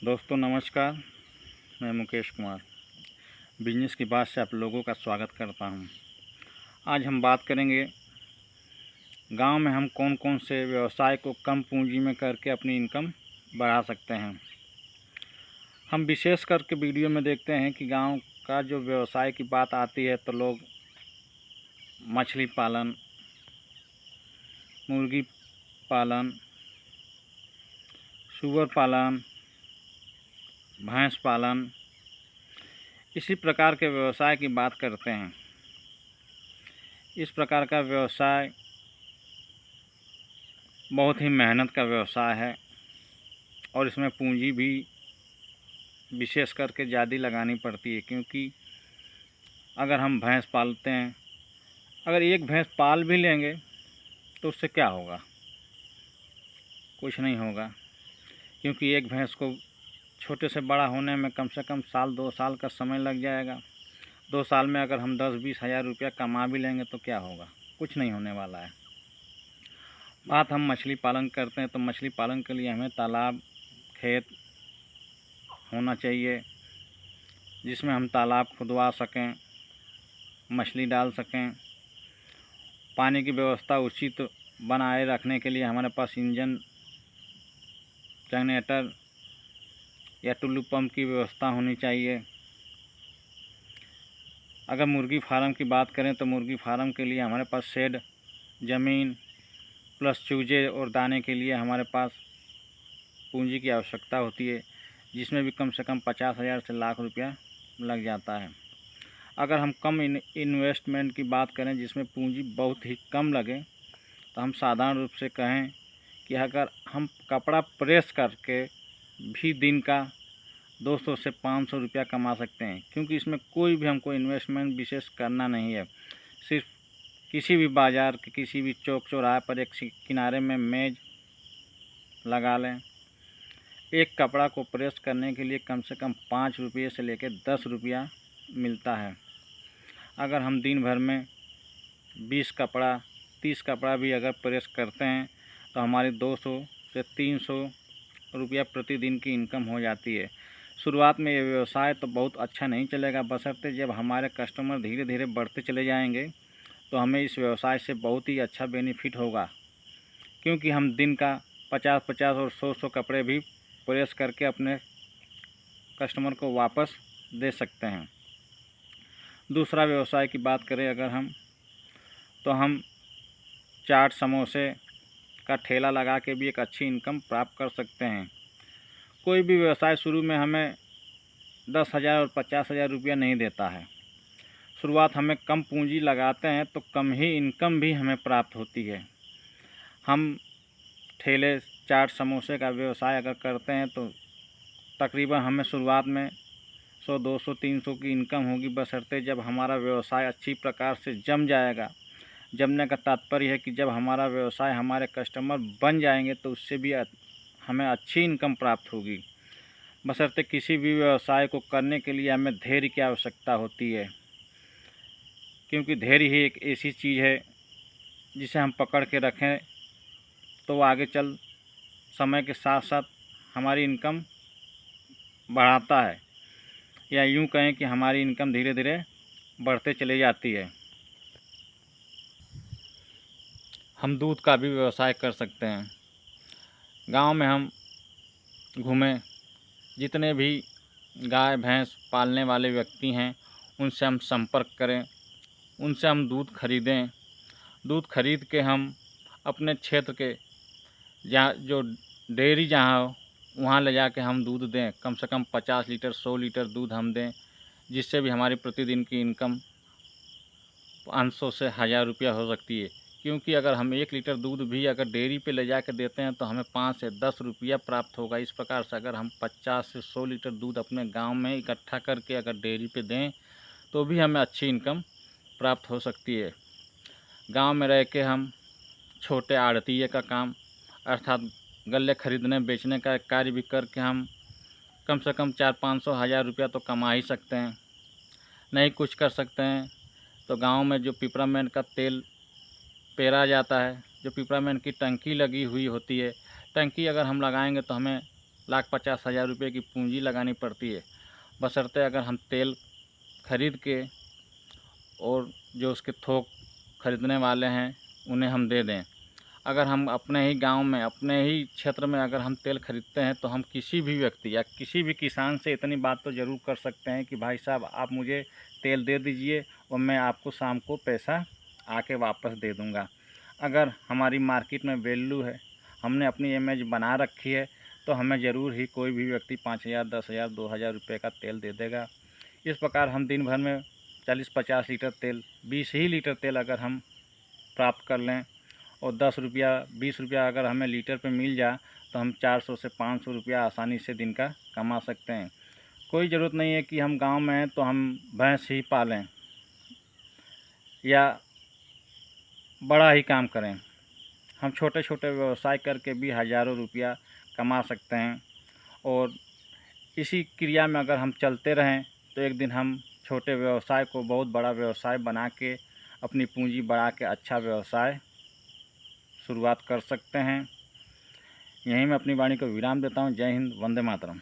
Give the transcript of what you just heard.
दोस्तों नमस्कार। मैं मुकेश कुमार बिजनेस की बात से आप लोगों का स्वागत करता हूं। आज हम बात करेंगे गांव में हम कौन कौन से व्यवसाय को कम पूंजी में करके अपनी इनकम बढ़ा सकते हैं। हम विशेष करके वीडियो में देखते हैं कि गांव का जो व्यवसाय की बात आती है तो लोग मछली पालन, मुर्गी पालन, सुअर पालन, भैंस पालन, इसी प्रकार के व्यवसाय की बात करते हैं। इस प्रकार का व्यवसाय बहुत ही मेहनत का व्यवसाय है और इसमें पूंजी भी विशेष करके ज़्यादा लगानी पड़ती है, क्योंकि अगर हम भैंस पालते हैं, अगर एक भैंस पाल भी लेंगे तो उससे क्या होगा? कुछ नहीं होगा, क्योंकि एक भैंस को छोटे से बड़ा होने में कम से कम साल 2 साल का समय लग जाएगा। 2 साल में अगर हम 10-20 हज़ार रुपया कमा भी लेंगे तो क्या होगा? कुछ नहीं होने वाला है। बात हम मछली पालन करते हैं तो मछली पालन के लिए हमें तालाब, खेत होना चाहिए जिसमें हम तालाब खुदवा सकें, मछली डाल सकें। पानी की व्यवस्था उचित बनाए रखने के लिए हमारे पास इंजन, जनरेटर या टुल्लू पंप की व्यवस्था होनी चाहिए। अगर मुर्गी फार्म की बात करें तो मुर्गी फार्म के लिए हमारे पास शेड, ज़मीन प्लस चूजे और दाने के लिए हमारे पास पूंजी की आवश्यकता होती है, जिसमें भी कम से कम 50,000 से लाख रुपया लग जाता है। अगर हम कम इन्वेस्टमेंट की बात करें जिसमें पूंजी बहुत ही कम लगे, तो हम साधारण रूप से कहें कि अगर हम कपड़ा प्रेस करके भी दिन का 200 से 500 रुपया कमा सकते हैं, क्योंकि इसमें कोई भी हमको इन्वेस्टमेंट विशेष करना नहीं है। सिर्फ किसी भी बाज़ार के किसी भी चौक चौराहे पर एक किनारे में मेज़ लगा लें। एक कपड़ा को प्रेस करने के लिए कम से कम 5 रुपये से लेकर 10 रुपया मिलता है। अगर हम दिन भर में 20 कपड़ा 30 कपड़ा भी अगर प्रेस करते हैं तो हमारी 200 से 300 रुपया प्रतिदिन की इनकम हो जाती है। शुरुआत में ये व्यवसाय तो बहुत अच्छा नहीं चलेगा, बशर्ते जब हमारे कस्टमर धीरे धीरे बढ़ते चले जाएंगे तो हमें इस व्यवसाय से बहुत ही अच्छा बेनिफिट होगा, क्योंकि हम दिन का 50-50 और 100-100 कपड़े भी प्रेस करके अपने कस्टमर को वापस दे सकते हैं। दूसरा व्यवसाय की बात करें अगर हम, तो हम चाट समोसे का ठेला लगा के भी एक अच्छी इनकम प्राप्त कर सकते हैं। कोई भी व्यवसाय शुरू में हमें 10,000 और 50,000 रुपया नहीं देता है। शुरुआत हमें कम पूंजी लगाते हैं तो कम ही इनकम भी हमें प्राप्त होती है। हम ठेले चाट समोसे का व्यवसाय अगर करते हैं तो तकरीबन हमें शुरुआत में 100, 200, 300 की इनकम होगी, बशर्ते जब हमारा व्यवसाय अच्छी प्रकार से जम जाएगा। जमने का तात्पर्य है कि जब हमारा व्यवसाय हमारे कस्टमर बन जाएंगे तो उससे भी हमें अच्छी इनकम प्राप्त होगी। बशर्ते किसी भी व्यवसाय को करने के लिए हमें धैर्य की आवश्यकता होती है, क्योंकि धैर्य ही एक ऐसी चीज़ है जिसे हम पकड़ के रखें तो आगे चल समय के साथ साथ हमारी इनकम बढ़ाता है, या यूँ कहें कि हमारी इनकम धीरे धीरे बढ़ते चली जाती है। हम दूध का भी व्यवसाय कर सकते हैं। गांव में हम घूमें, जितने भी गाय भैंस पालने वाले व्यक्ति हैं उनसे हम संपर्क करें, उनसे हम दूध खरीदें। दूध खरीद के हम अपने क्षेत्र के जहाँ जो डेयरी जहाँ हो वहाँ ले जा के हम दूध दें। कम से कम 50 लीटर 100 लीटर दूध हम दें, जिससे भी हमारी प्रतिदिन की इनकम 500 से 1000 रुपया हो सकती है। क्योंकि अगर हम 1 लीटर दूध भी अगर डेयरी पे ले जा कर देते हैं तो हमें 5 से 10 रुपया प्राप्त होगा। इस प्रकार से अगर हम 50 से 100 लीटर दूध अपने गांव में इकट्ठा करके अगर डेयरी पे दें तो भी हमें अच्छी इनकम प्राप्त हो सकती है। गांव में रह के हम छोटे आड़तीये का काम, अर्थात गल्ले खरीदने बेचने का कार्य भी करके हम कम से कम 400-500 हज़ार रुपया तो कमा ही सकते हैं। नहीं कुछ कर सकते हैं तो गांव में जो पिपरामेंट का तेल पेरा जाता है, जो पिपरामेंट की टंकी लगी हुई होती है, टंकी अगर हम लगाएंगे तो हमें 1,50,000 रुपये की पूंजी लगानी पड़ती है, बशर्ते अगर हम तेल खरीद के और जो उसके थोक खरीदने वाले हैं उन्हें हम दे दें। अगर हम अपने ही गांव में, अपने ही क्षेत्र में अगर हम तेल खरीदते हैं तो हम किसी भी व्यक्ति या किसी भी किसान से इतनी बात तो ज़रूर कर सकते हैं कि भाई साहब आप मुझे तेल दे दीजिए और मैं आपको शाम को पैसा आके वापस दे दूंगा। अगर हमारी मार्केट में वैल्यू है, हमने अपनी इमेज बना रखी है, तो हमें ज़रूर ही कोई भी व्यक्ति 5,000, 10,000, 2,000 रुपये का तेल दे देगा। इस प्रकार हम दिन भर में 40-50 लीटर तेल, 20 ही लीटर तेल अगर हम प्राप्त कर लें और 10 रुपया 20 रुपया अगर हमें लीटर पे मिल जाए तो हम 400 से 500 रुपया आसानी से दिन का कमा सकते हैं। कोई ज़रूरत नहीं है कि हम गांव में हैं तो हम भैंस ही पालें या बड़ा ही काम करें। हम छोटे छोटे व्यवसाय करके भी हज़ारों रुपया कमा सकते हैं और इसी क्रिया में अगर हम चलते रहें तो एक दिन हम छोटे व्यवसाय को बहुत बड़ा व्यवसाय बना के अपनी पूंजी बढ़ा के अच्छा व्यवसाय शुरुआत कर सकते हैं। यहीं मैं अपनी वाणी को विराम देता हूँ। जय हिंद, वंदे मातरम।